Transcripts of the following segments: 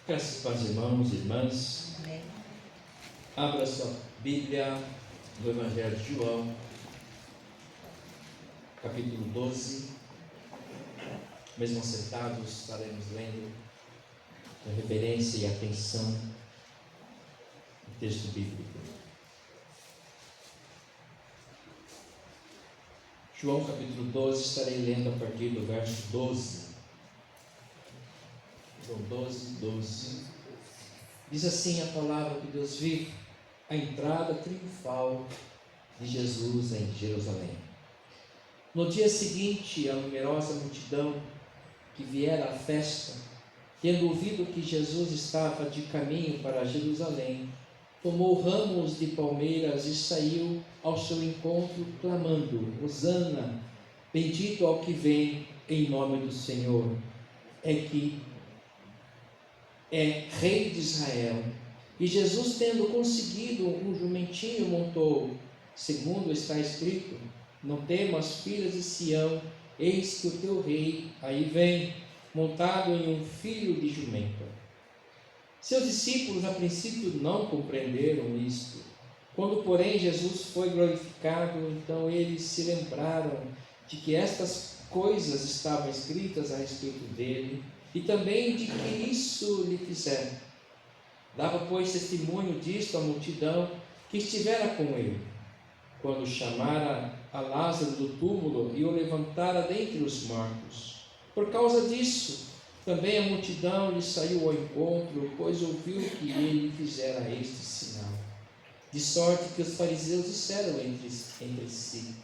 Graças para os irmãos e irmãs. Amém. Abra sua Bíblia do Evangelho de João, capítulo 12. Mesmo sentados, estaremos lendo com reverência e atenção o texto bíblico. João, capítulo 12, estarei lendo a partir do verso 12. João 12, 12. Diz assim a palavra de Deus vivo: a entrada triunfal de Jesus em Jerusalém. No dia seguinte, a numerosa multidão que viera à festa, tendo ouvido que Jesus estava de caminho para Jerusalém, tomou ramos de palmeiras e saiu ao seu encontro, clamando: Hosana, bendito ao que vem em nome do Senhor, é Rei de Israel. E Jesus, tendo conseguido um jumentinho, montou, segundo está escrito: não temas, filhas de Sião, eis que o teu rei aí vem, montado em um filho de jumenta. Seus discípulos a princípio não compreenderam isto. Quando, porém, Jesus foi glorificado, então eles se lembraram de que estas coisas estavam escritas a respeito dele, e também de que isso lhe fizeram. Dava, pois, testemunho disto à multidão que estivera com ele, quando chamara a Lázaro do túmulo e o levantara dentre os mortos. Por causa disso, também a multidão lhe saiu ao encontro, pois ouviu que ele fizera este sinal. De sorte que os fariseus disseram entre si: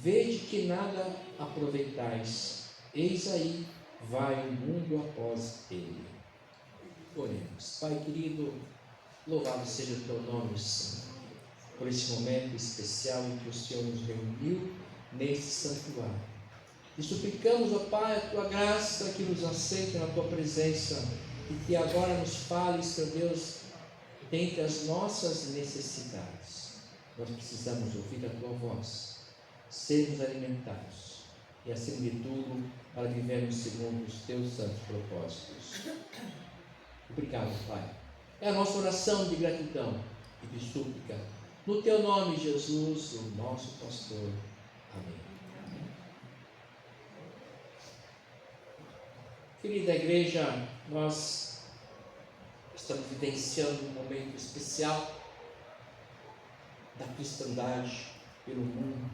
vede que nada aproveitais, eis aí vai o mundo após ele. Oremos. Pai querido, louvado seja o teu nome, Senhor, por esse momento especial em que o Senhor nos reuniu neste santuário. E suplicamos, ó Pai, a tua graça que nos aceita na tua presença e que agora nos fales, Senhor Deus, dentre as nossas necessidades. Nós precisamos ouvir a tua voz, sermos alimentados e, acima de tudo, para vivermos segundo os teus santos propósitos. Obrigado, Pai. É a nossa oração de gratidão e de súplica. No teu nome, Jesus, o nosso pastor. Amém. Querida igreja, nós estamos vivenciando um momento especial da cristandade pelo mundo.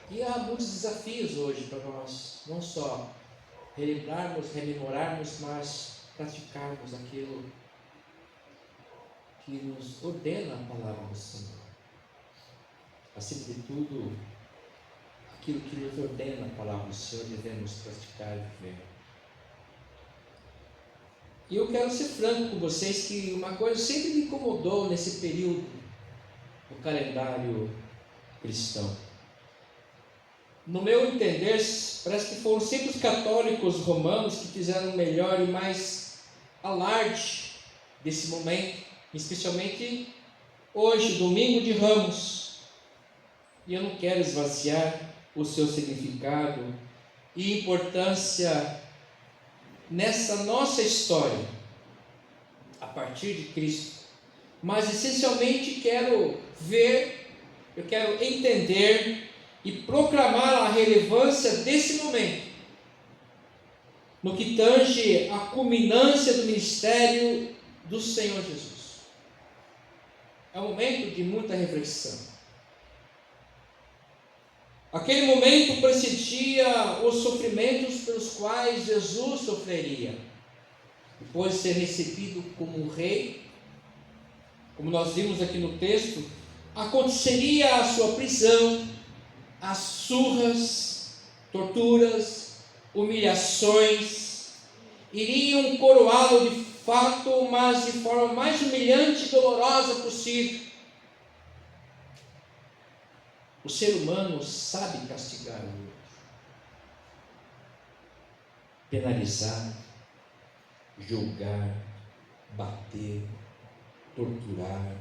E há muitos desafios hoje para nós, não só rememorarmos, mas praticarmos aquilo que nos ordena a palavra do Senhor. Acima de tudo, aquilo que nos ordena a palavra do Senhor devemos praticar e viver. E eu quero ser franco com vocês que uma coisa sempre me incomodou nesse período do calendário cristão. No meu entender, parece que foram sempre os católicos romanos que fizeram melhor e mais alarde desse momento, especialmente hoje, domingo de Ramos. E eu não quero esvaziar o seu significado e importância nessa nossa história, a partir de Cristo. Mas essencialmente eu quero entender e proclamar a relevância desse momento, no que tange a culminância do ministério do Senhor Jesus. É um momento de muita reflexão. Aquele momento precedia os sofrimentos pelos quais Jesus sofreria, depois de ser recebido como rei. Como nós vimos aqui no texto, aconteceria a sua prisão, as surras, torturas, humilhações, iriam coroá-lo de fato, mas de forma mais humilhante e dolorosa possível. O ser humano sabe castigar o outro, penalizar, julgar, bater, torturar,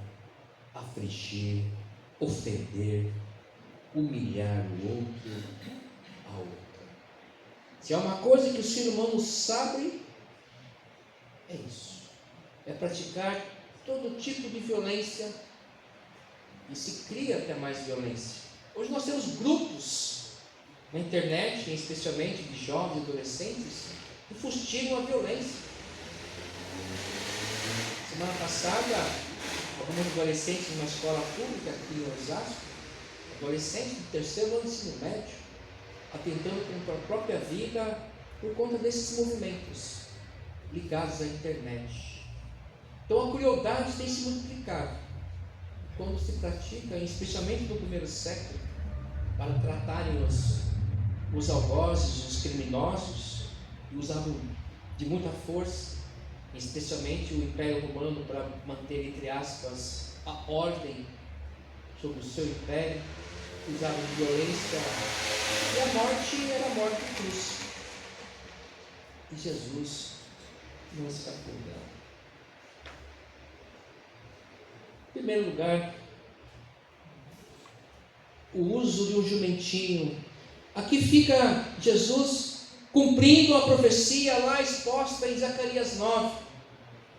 afligir, ofender, humilhar o outro, a outra. Se há uma coisa que o ser humano sabe, praticar todo tipo de violência e se cria até mais violência. Hoje nós temos grupos na internet, especialmente de jovens e adolescentes, que fustigam a violência. Semana passada, alguns adolescentes numa escola pública aqui em Osasco, adolescentes do terceiro ano de ensino médio, atentando contra a própria vida por conta desses movimentos ligados à internet. Então a crueldade tem se multiplicado quando se pratica, especialmente no primeiro século, para tratarem os algozes, os criminosos, e usavam de muita força, especialmente o Império Romano, para manter, entre aspas, a ordem sobre o seu império, usavam de violência, e a morte era a morte de cruz. E Jesus não escapou dela. Em primeiro lugar, o uso de um jumentinho. Aqui fica Jesus cumprindo a profecia lá exposta em Zacarias 9,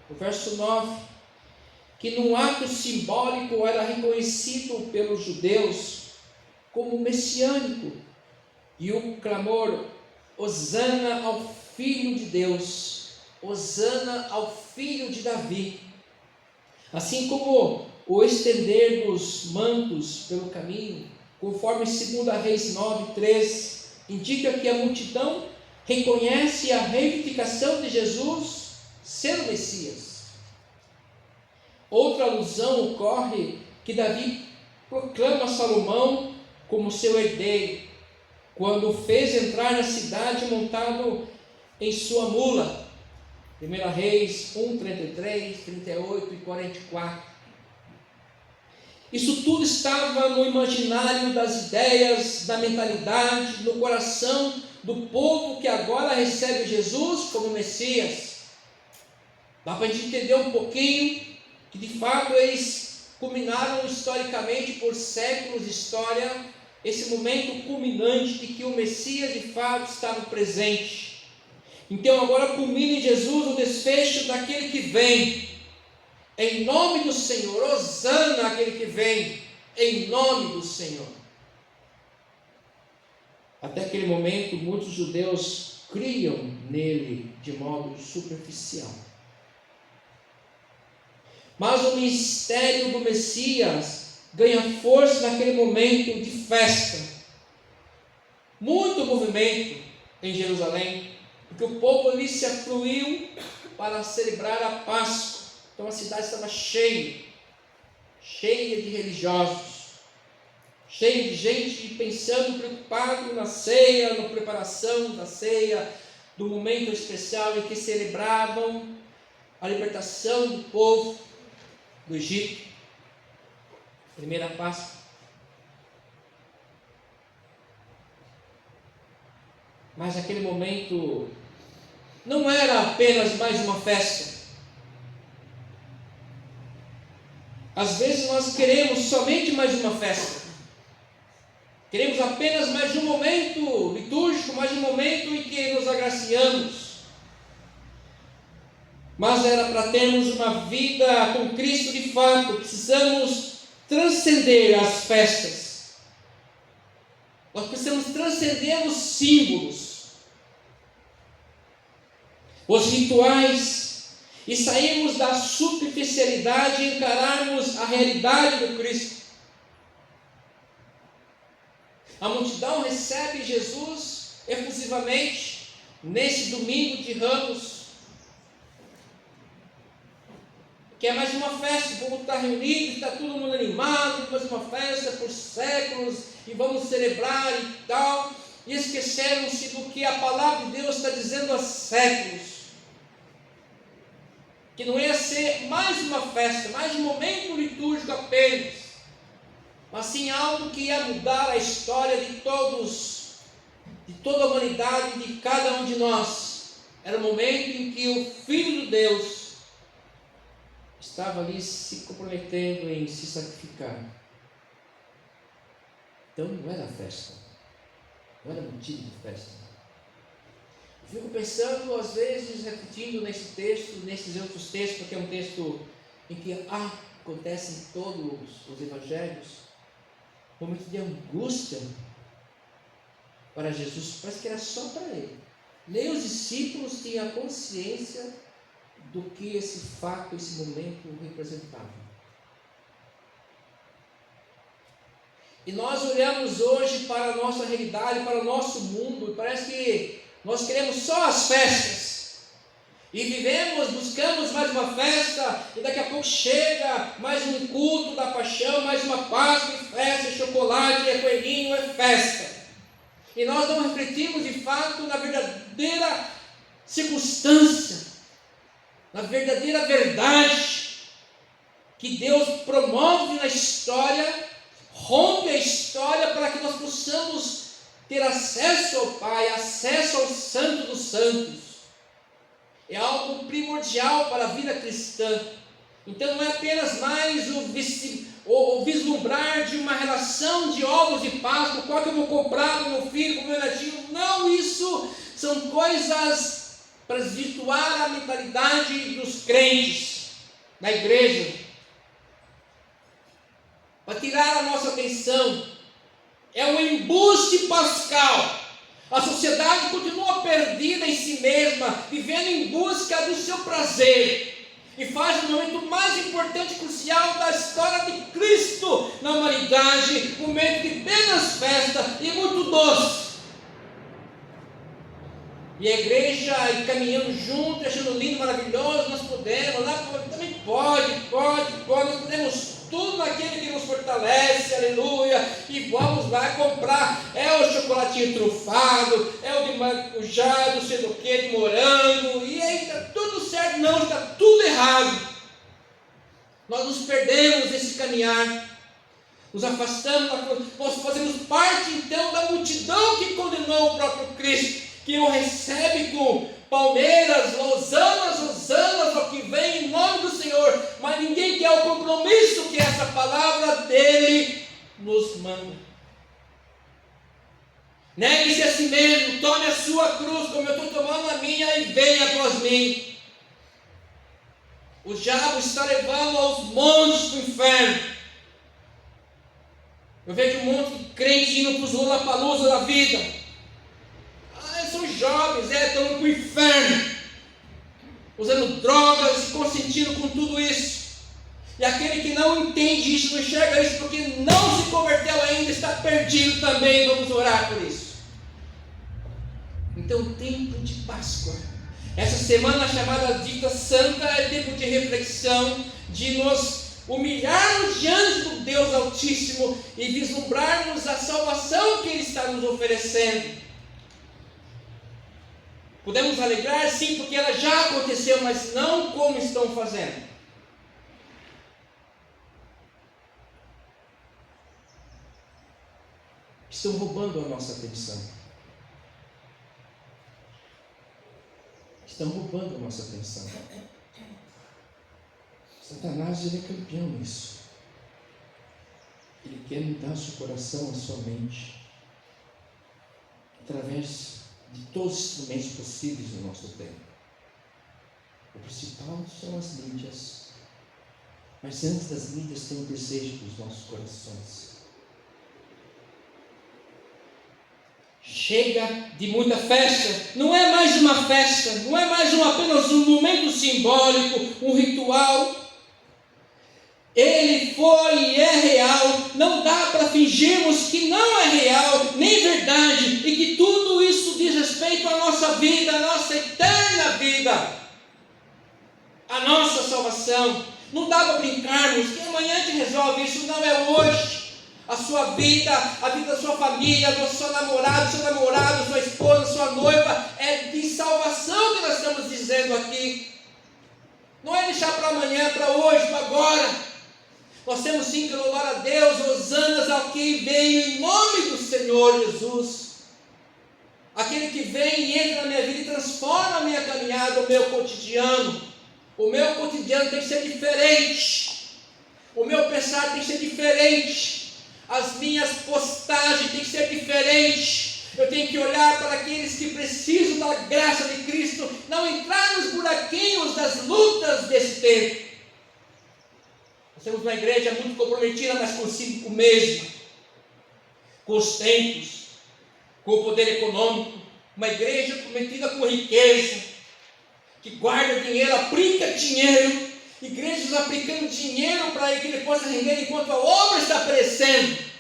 o verso 9, que num ato simbólico era reconhecido pelos judeus como messiânico, e o clamor: Hosana ao Filho de Deus, Hosana ao Filho de Davi. Assim como o estender dos mantos pelo caminho, conforme 2 Reis 9:3, indica que a multidão reconhece a reivindicação de Jesus ser o Messias. Outra alusão ocorre que Davi proclama Salomão como seu herdeiro, quando o fez entrar na cidade montado em sua mula. 1 Reis 1:33, 38 e 44. Isso tudo estava no imaginário das ideias, da mentalidade, no coração do povo que agora recebe Jesus como Messias. Dá para a gente entender um pouquinho que de fato eles culminaram historicamente por séculos de história, esse momento culminante de que o Messias de fato estava presente. Então agora culmina em Jesus o desfecho daquele que vem. Em nome do Senhor, hosana aquele que vem, em nome do Senhor. Até aquele momento, muitos judeus criam nele de modo superficial. Mas o mistério do Messias ganha força naquele momento de festa. Muito movimento em Jerusalém, porque o povo ali se afluiu para celebrar a Páscoa. Então a cidade estava cheia de religiosos, cheia de gente pensando, preocupado na ceia, na preparação da ceia, do momento especial em que celebravam a libertação do povo do Egito, primeira Páscoa. Mas naquele momento não era apenas mais uma festa. Às vezes nós queremos somente mais uma festa, queremos apenas mais um momento litúrgico, mais um momento em que nos agraciamos, mas era para termos uma vida com Cristo de fato, precisamos transcender as festas, nós precisamos transcender os símbolos, os rituais, e sairmos da superficialidade e encararmos a realidade do Cristo. A multidão recebe Jesus efusivamente nesse domingo de Ramos, que é mais uma festa, o povo está reunido, está todo mundo animado, mais uma festa por séculos, e vamos celebrar e tal, e esqueceram-se do que a palavra de Deus está dizendo há séculos, que não ia ser mais uma festa, mais um momento litúrgico apenas, mas sim algo que ia mudar a história de todos, de toda a humanidade, de cada um de nós. Era o momento em que o Filho de Deus estava ali se comprometendo em se sacrificar. Então não era festa, não era motivo de festa. Fico pensando, às vezes, repetindo nesse texto, nesses outros textos, porque é um texto em que acontece em todos os evangelhos, um momento de angústia para Jesus, parece que era só para ele. Nem os discípulos tinham consciência do que esse fato, esse momento representava. E nós olhamos hoje para a nossa realidade, para o nosso mundo, e parece que nós queremos só as festas. E vivemos, buscamos mais uma festa, e daqui a pouco chega mais um culto da paixão, mais uma Páscoa, e festa, e chocolate, é coelhinho, é festa. E nós não refletimos de fato na verdadeira circunstância, na verdadeira verdade que Deus promove na história, rompe a história para que nós possamos ter acesso ao Pai, acesso ao Santo dos Santos. É algo primordial para a vida cristã. Então não é apenas mais o vislumbrar de uma relação de ovos de Páscoa, qual que eu vou comprar para o meu filho, para o meu netinho. Não, isso são coisas para desvirtuar a mentalidade dos crentes na igreja, para tirar a nossa atenção. É um embuste pascal. A sociedade continua perdida em si mesma, vivendo em busca do seu prazer, e faz o momento mais importante e crucial da história de Cristo na humanidade um momento de apenas festa e muito doce. E a igreja caminhando junto, achando lindo, maravilhoso, nós podemos, também pode, nós podemos tudo naquele que nos fortalece, aleluia, e vamos lá comprar, é o chocolatinho trufado, é o de maracujá, não sei do que, de morango, e aí está tudo certo. Não, está tudo errado. Nós nos perdemos nesse caminhar, nos afastamos, nós fazemos parte então da multidão que condenou o próprio Cristo, que o recebe com palmeiras, hosanas, ao que vem em nome do Senhor, mas ninguém quer o compromisso que essa palavra dele nos manda. Negue-se a si mesmo, tome a sua cruz, como eu estou tomando a minha, e venha após mim. O diabo está levando aos montes do inferno. Eu vejo um monte de crente indo para os Lollapalooza da vida. São jovens, estão indo para o inferno, usando drogas, consentindo com tudo isso. E aquele que não entende isso, não enxerga isso, porque não se converteu ainda, está perdido também. Vamos orar por isso. Então, tempo de Páscoa, essa semana chamada dita Santa, é tempo de reflexão, de nos humilharmos diante do Deus Altíssimo e vislumbrarmos a salvação que Ele está nos oferecendo. Podemos alegrar, sim, porque ela já aconteceu, mas não como estão fazendo. Estão roubando a nossa atenção. Estão roubando a nossa atenção. Satanás, ele é campeão nisso. Ele quer mudar o seu coração, a sua mente, através de todos os instrumentos possíveis no nosso tempo. O principal são as mídias, mas antes das mídias tem o desejo dos nossos corações. Chega de muita festa, não é mais uma festa, não é mais apenas um momento simbólico, um ritual. Ele foi e é real, não dá para fingirmos que não é real, nem verdade, e que tudo isso diz respeito à nossa vida, à nossa eterna vida, à nossa salvação. Não dá para brincarmos que amanhã a gente resolve isso, não é hoje. A sua vida, a vida da sua família, do seu namorado, sua esposa, sua noiva, é de salvação que nós estamos dizendo aqui. Não é deixar para amanhã, para hoje, para agora. Nós temos sim que louvar a Deus, hosanas ao que veio em nome do Senhor Jesus. Aquele que vem e entra na minha vida e transforma a minha caminhada, o meu cotidiano. O meu cotidiano tem que ser diferente. O meu pensar tem que ser diferente. As minhas postagens têm que ser diferentes. Eu tenho que olhar para aqueles que precisam da graça de Cristo, não entrar nos buraquinhos das lutas desse tempo. Nós temos uma igreja muito comprometida, mas consigo mesmo, com os tempos, com o poder econômico. Uma igreja comprometida com riqueza, que guarda dinheiro, aplica dinheiro. Igrejas aplicando dinheiro para que ele possa render enquanto a obra está perecendo.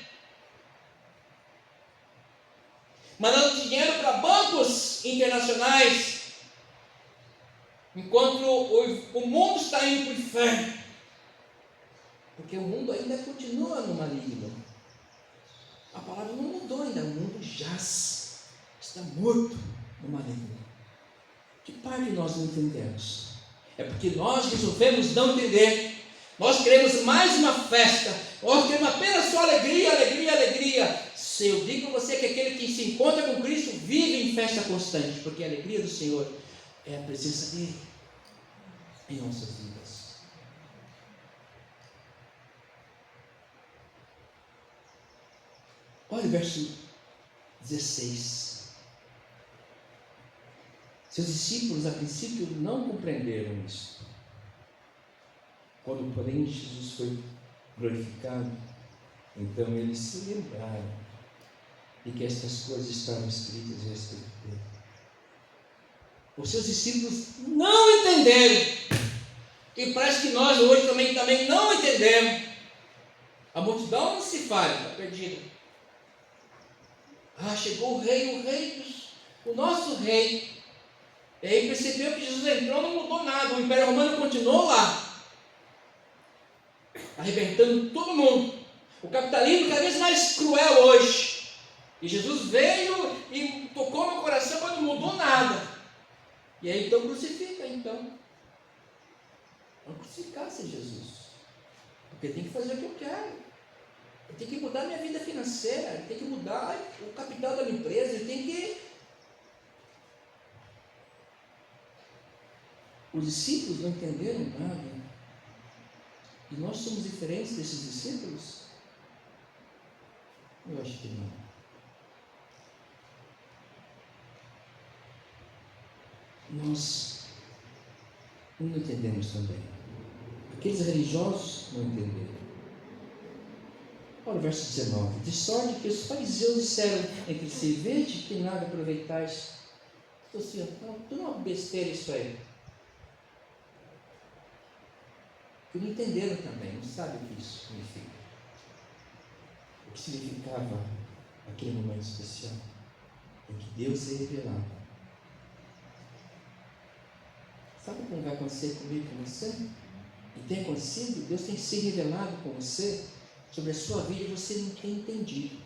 Mandando dinheiro para bancos internacionais, enquanto o mundo está indo para o inferno. Porque o mundo ainda continua no maligno. A palavra não mudou ainda, o mundo jaz, está morto no maligno. Que parte nós não entendemos? É porque nós resolvemos não entender. Nós queremos mais uma festa, nós queremos apenas só alegria, alegria, alegria. Se eu digo para você que aquele que se encontra com Cristo vive em festa constante, porque a alegria do Senhor é a presença dele em nossas vidas. Olha o verso 16. Seus discípulos, a princípio, não compreenderam isso. Quando, porém, Jesus foi glorificado, então eles se lembraram de que estas coisas estavam escritas a respeito dele. Os seus discípulos não entenderam. E parece que nós hoje também não entendemos. A multidão não se fala, está perdida. Chegou o nosso rei. E aí percebeu que Jesus entrou, não mudou nada. O Império Romano continuou lá, arrebentando todo mundo. O capitalismo cada vez mais cruel hoje. E Jesus veio e tocou no coração, mas não mudou nada. E aí então crucifica, então. Não crucificasse Jesus. Porque tem que fazer o que eu quero. Eu tenho que mudar minha vida financeira, eu tenho que mudar o capital da minha empresa, eu tenho que... Os discípulos não entenderam nada. E nós somos diferentes desses discípulos? Eu acho que não. Nós não entendemos também. Aqueles religiosos não entenderam. Olha o verso 19. De sorte que os fariseus disseram entre si: vede que nada aproveitais. Estou assim, tudo uma besteira isso aí. Que não entenderam também, não sabem o que isso significa. O que significava aquele momento especial em que Deus se revelava. Sabe como vai acontecer comigo e com você? E tem acontecido, Deus tem se revelado com você sobre a sua vida e você não tem entendido.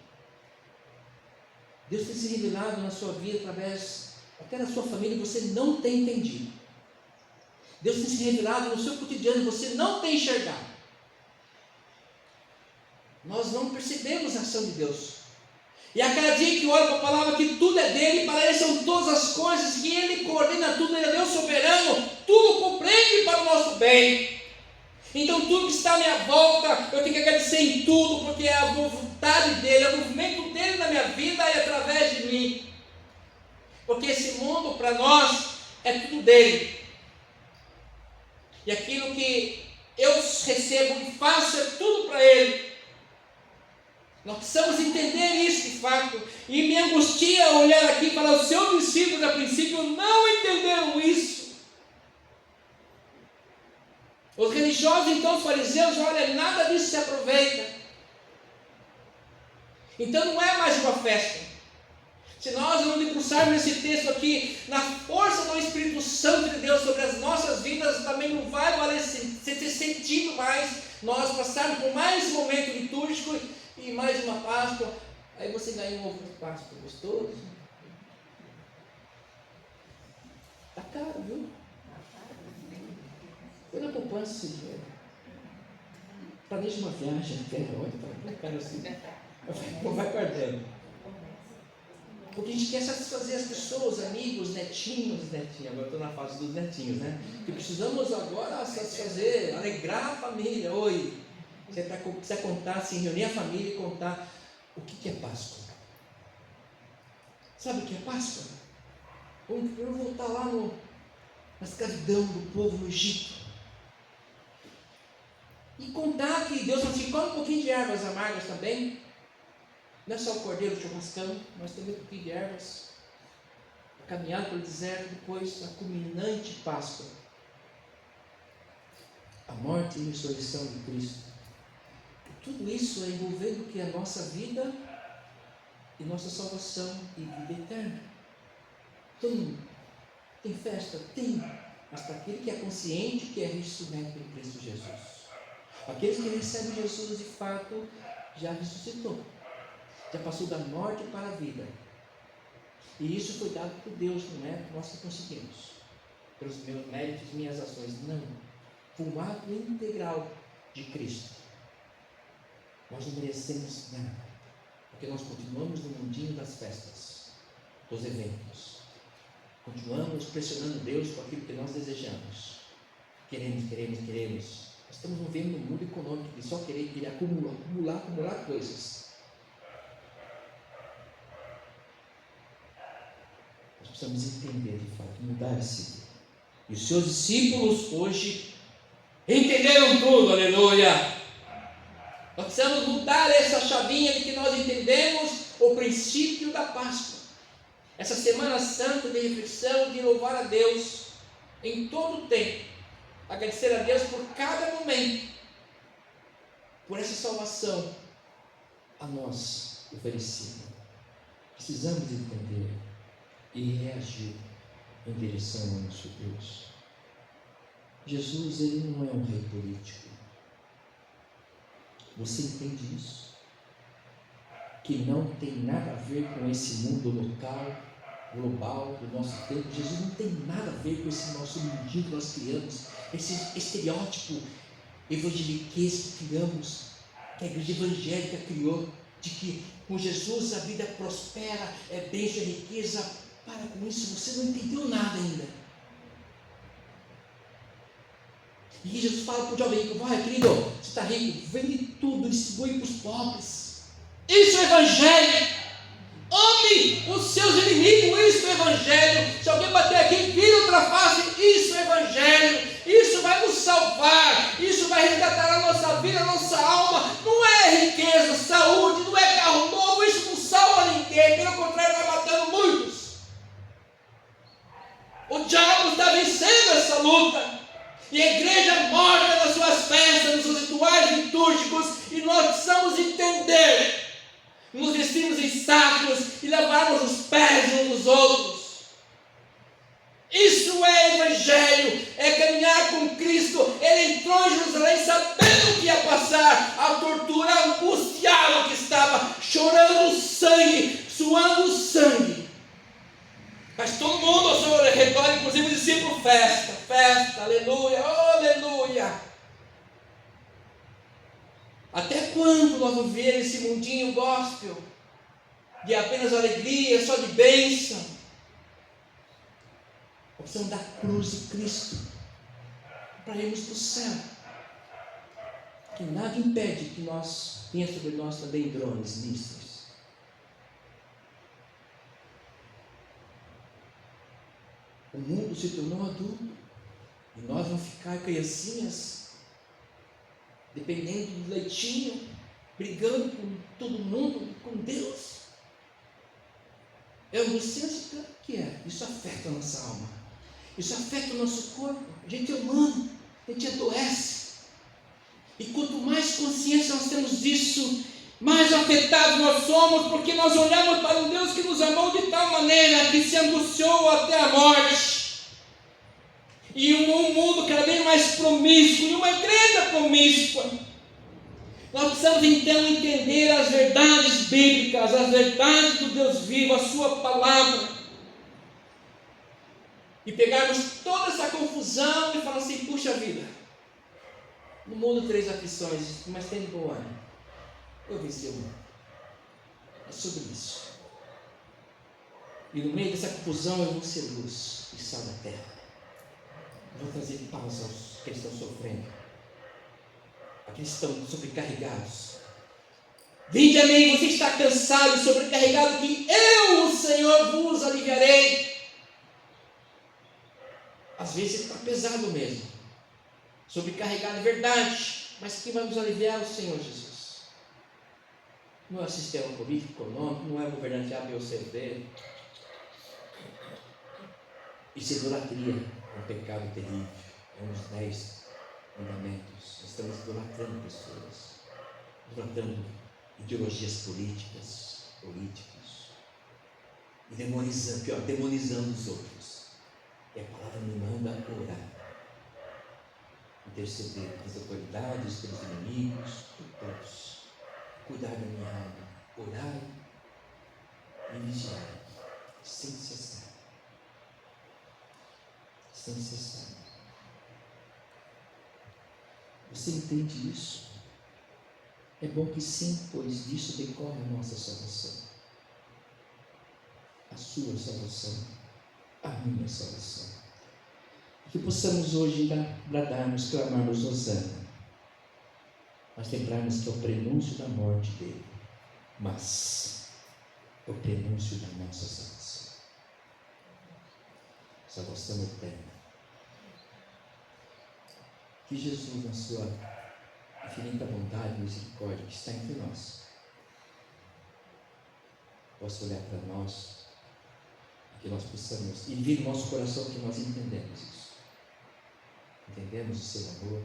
Deus tem se revelado na sua vida através, até na sua família, e você não tem entendido. Deus tem se revelado no seu cotidiano e você não tem enxergado. Nós não percebemos a ação de Deus. E a cada dia que olho para a palavra que tudo é dele, para ele são todas as coisas, que ele coordena tudo, ele é Deus soberano, tudo compreende para o nosso bem. Então tudo que está à minha volta, eu tenho que agradecer em tudo, porque é a vontade dele, é o movimento dele na minha vida e através de mim. Porque esse mundo para nós é tudo dele. E aquilo que eu recebo e faço é tudo para ele. Nós precisamos entender isso de fato. E me angustia olhar aqui para os seus discípulos a princípio não entenderam isso. Os religiosos, então, os fariseus, olha, nada disso se aproveita. Então não é mais uma festa. Se nós não debruçarmos nesse texto aqui, na força do Espírito Santo de Deus sobre as nossas vidas, também não vai valer ter sentido mais nós passarmos por mais um momento litúrgico e mais uma Páscoa. Aí você ganha um ovo de Páscoa gostoso. Está caro, viu? Eu não poupança esse dinheiro. Planeja uma viagem, olha, cara assim. Não vai perdendo. Porque a gente quer satisfazer as pessoas, amigos, netinhos, agora estou na fase dos netinhos, né? Que precisamos agora satisfazer, alegrar a família. Oi, você precisa contar, assim, reunir a família e contar o que é Páscoa. Sabe o que é Páscoa? Vamos voltar lá na escravidão do povo no Egito. E contar que Deus falou assim, come um pouquinho de ervas amargas também. Não é só o cordeiro churrascão, mas também um pouquinho de ervas. Caminhado pelo deserto, depois a culminante Páscoa. A morte e a ressurreição de Cristo. Tudo isso é envolvendo que a nossa vida e nossa salvação e vida eterna. Tem festa? Tem. Mas para aquele que é consciente que é ressurreto em Cristo Jesus. Aqueles que recebem Jesus de fato já ressuscitou. Já passou da morte para a vida. E isso foi dado por Deus, não é nós que conseguimos. Pelos meus méritos e minhas ações. Não. Foi um ato integral de Cristo. Nós não merecemos nada. Porque nós continuamos no mundinho das festas, dos eventos. Continuamos pressionando Deus com aquilo que nós desejamos. Queremos. Nós estamos vivendo num mundo econômico de só querer acumular coisas. Nós precisamos entender de fato, mudar esse vida. E os seus discípulos hoje entenderam tudo, aleluia! Nós precisamos mudar essa chavinha de que nós entendemos o princípio da Páscoa. Essa Semana Santa de reflexão, de louvar a Deus em todo o tempo. Agradecer a Deus por cada momento, por essa salvação a nós oferecida. Precisamos entender e reagir em direção ao nosso Deus. Jesus, ele não é um rei político. Você entende isso? Que não tem nada a ver com esse mundo local, global, do nosso tempo. Jesus não tem nada a ver com esse nosso mundinho que nós criamos, esse estereótipo evangeliquez que criamos, que a igreja evangélica criou, de que com Jesus a vida prospera, é bênção, é riqueza. Para com isso, você não entendeu nada ainda. E Jesus fala para o jovem rico, vai querido, você está rico, vende tudo, distribui para os pobres. Isso é evangelho. Ame os seus inimigos, isso é evangelho. Se alguém bater aqui, vira outra face, isso é evangelho. Isso vai nos salvar, isso vai resgatar a nossa vida, a nossa alma. Não é riqueza, saúde, não é carro novo, isso não salva ninguém, pelo contrário, vai matando muitos. O diabo está vencendo essa luta. E a igreja morre nas suas festas, nos seus rituais litúrgicos, e nós precisamos entender, nos vestirmos em sacos e lavarmos os pés uns dos outros. Isso é evangelho, é caminhar com Cristo. Ele entrou em Jerusalém sabendo o que ia passar, a tortura, angustiado que estava, chorando sangue, suando sangue. Mas todo mundo ao seu redor, inclusive os discípulos, festa, aleluia, aleluia. Até quando nós vamos ver esse mundinho gospel, de apenas alegria, só de bênção? A opção da cruz de Cristo, para irmos para o céu. Que nada impede que nós tenha sobre nós também drones mísseis. O mundo se tornou adulto e nós vamos ficar criancinhas, dependendo do leitinho, brigando com todo mundo, com Deus. É angustiante que é. Isso afeta a nossa alma, isso afeta o nosso corpo. A gente é humano, a gente adoece. E quanto mais consciência nós temos disso, mais afetados nós somos, porque nós olhamos para um Deus que nos amou de tal maneira que se angustiou até a morte. E um mundo cada vez mais promíscuo, e uma igreja promíscua. Nós precisamos então entender as verdades bíblicas, as verdades do Deus vivo, a sua palavra. E pegarmos toda essa confusão e falar assim, puxa vida, no mundo 3 aflições, mas tem bom ano. Eu venci o mundo. É sobre isso. E no meio dessa confusão eu vou ser luz e sal da terra. Eu vou trazer paz aos que estão sofrendo, aqueles que estão sobrecarregados. Vinde a mim, você está cansado, sobrecarregado, que eu, o Senhor, vos aliviarei. Às vezes está pesado mesmo, sobrecarregado, é verdade, mas quem vai nos aliviar é o Senhor Jesus. Não é o sistema político, econômico, não é o governante A, B ou C, D. Isso é idolatria, é um pecado terrível, é um dos 10 mandamentos. Estamos idolatrando pessoas, idolatrando ideologias políticos, e demonizando os outros. E a palavra me manda orar, interceder pelas autoridades, pelos inimigos, por todos, cuidar da minha alma, orar e vigiar, sem cessar. Sem cessar. Você entende isso? É bom que sim, pois disso decorre a nossa salvação, a sua salvação, a minha salvação. Que possamos hoje bradarmos, clamarmos Hosana, mas lembrarmos que é o prenúncio da morte dele, mas é o prenúncio da nossa salvação, salvação eterna. Que Jesus, na sua infinita bondade e misericórdia que está entre nós, possa olhar para nós e que nós possamos, e vir no nosso coração que nós entendemos isso. Entendemos o seu amor,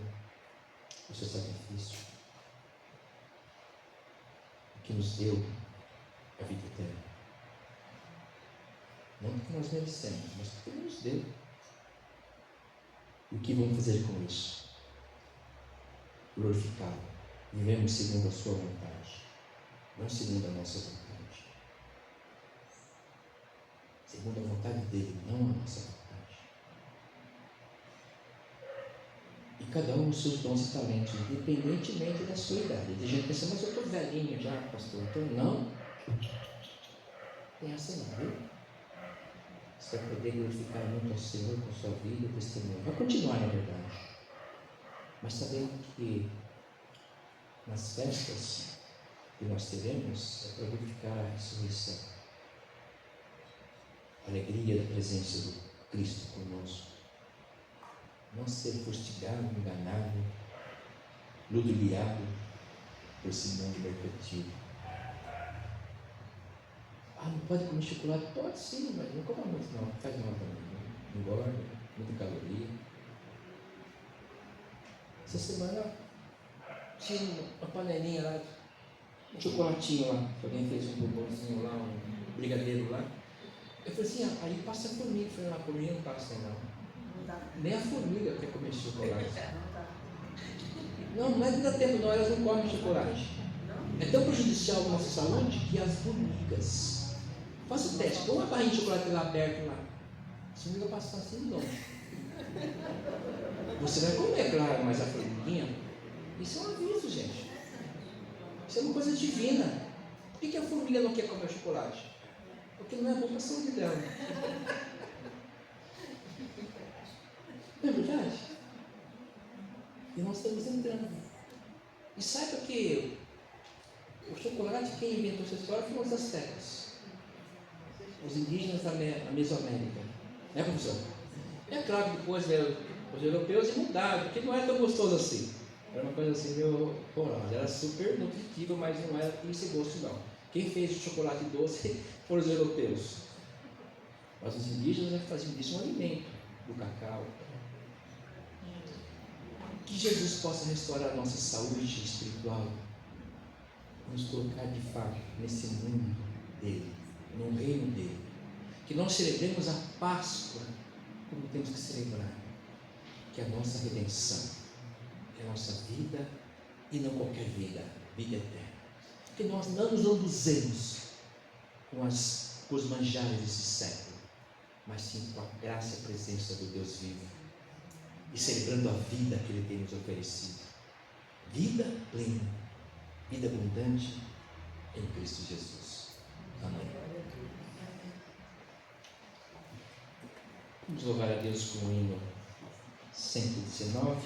o seu sacrifício, que nos deu a vida eterna. Não porque nós merecemos, mas porque Ele nos deu. E o que vamos fazer com isso? Glorificá-lo. Vivemos segundo a sua vontade, não segundo a nossa vontade. Segundo a vontade dele, não a nossa vontade. E cada um os seus dons e talentos, independentemente da sua idade. Tem gente que pensa, mas eu estou velhinho já, pastor. Então, não. Tem essa não, viu? Você vai poder glorificar muito ao Senhor com sua vida e testemunho. Vai continuar, na verdade. Mas sabendo que nas festas que nós teremos é para glorificar a ressurreição, a alegria da presença do Cristo conosco. Não ser fustigado, enganado, ludibriado por esse mundo mercantil. Não pode comer chocolate? Pode sim, mas não coma muito não, faz mal também. Engorda, muita caloria. Essa semana tinha uma panelinha lá, um chocolatinho lá, que alguém fez um bombonzinho lá, um brigadeiro lá. Eu falei assim, aí passa a formiga. Eu falei, a formiga não passa não. Nem a formiga quer comer chocolate. Não é que dá tempo não, elas não comem chocolate. É tão prejudicial à nossa saúde que as formigas. Faça o teste, põe uma barrinha de chocolate lá perto lá. A formiga passa assim de longe. Você vai comer, claro, mas a formiguinha, isso é um aviso, gente. Isso é uma coisa divina. Por que a formiga não quer comer chocolate? Porque não é bom para a saúde dela. Não é verdade? E nós estamos entrando. E saiba que o chocolate, quem inventou essa história foram os astecas, os indígenas da Mesoamérica. Né, professor? É claro que depois os europeus mudaram, porque não era tão gostoso assim. Era uma coisa assim meio horrorosa. Era super nutritiva, mas não era esse gosto não. Quem fez o chocolate doce foram os europeus. Mas os indígenas faziam disso um alimento, do cacau. Que Jesus possa restaurar a nossa saúde espiritual, nos colocar de fato nesse mundo dele, no reino dele. Que nós celebremos a Páscoa como temos que celebrar, que é a nossa redenção, que é a nossa vida e não qualquer vida, vida eterna. Que nós não nos lambuzemos com os manjares desse século, mas sim com a graça e a presença do Deus vivo, e celebrando a vida que Ele tem nos oferecido. Vida plena, vida abundante em Cristo Jesus. Amém. Vamos louvar a Deus com o hino 119.